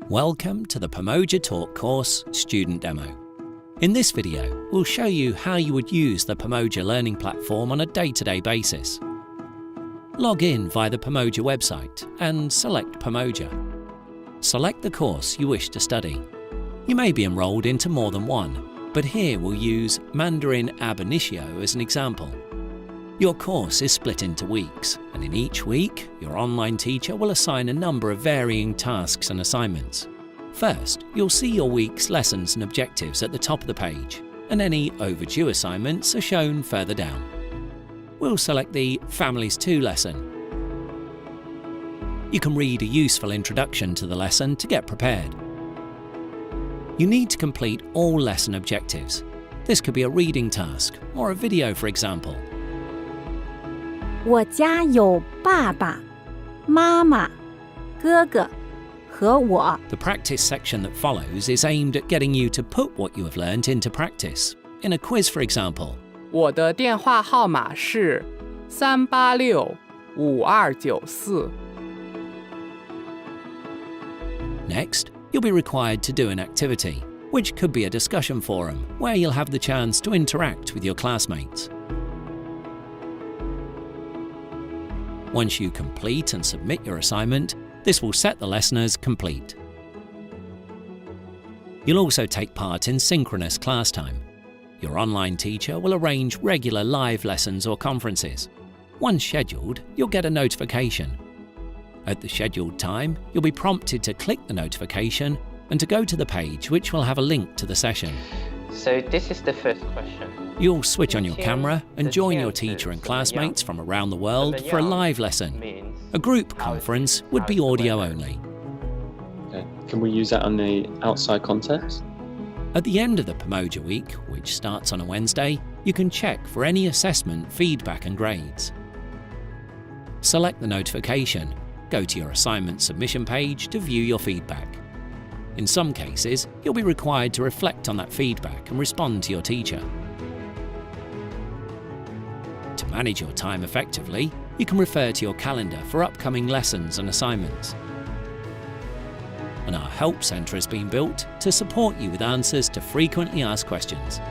Welcome to the Pamoja Taught course student demo. In this video, we'll show you how you would use the Pamoja learning platform on a day-to-day basis. Log in via the Pamoja website and select Pamoja. Select the course you wish to study. You may be enrolled into more than one, but here we'll use Mandarin ab initio as an example. Your course is split into weeks, and in each week, your online teacher will assign a number of varying tasks and assignments. First, you'll see your week's lessons and objectives at the top of the page, and any overdue assignments are shown further down. We'll select the Families 2 lesson. You can read a useful introduction to the lesson to get prepared. You need to complete all lesson objectives. This could be a reading task or a video, for example. 我家有爸爸、妈妈、哥哥和我。 The practice section that follows is aimed at getting you to put what you have learnt into practice. In a quiz, for example. 我的电话号码是386-5294。 Next, you'll be required to do an activity, which could be a discussion forum where you'll have the chance to interact with your classmates. Once you complete and submit your assignment, this will set the lesson as complete. You'll also take part in synchronous class time. Your online teacher will arrange regular live lessons or conferences. Once scheduled, you'll get a notification. At the scheduled time, you'll be prompted to click the notification and to go to the page which will have a link to the session. So this is the first question. You'll switch on your camera and join your teacher and classmates from around the world for a live lesson. A group conference would be audio only. Okay. Can we use that on the outside context? At the end of the Pamoja week, which starts on a Wednesday, you can check for any assessment, feedback and grades. Select the notification. Go to your assignment submission page to view your feedback. In some cases, you'll be required to reflect on that feedback and respond to your teacher. To manage your time effectively, you can refer to your calendar for upcoming lessons and assignments. And our Help Centre has been built to support you with answers to frequently asked questions.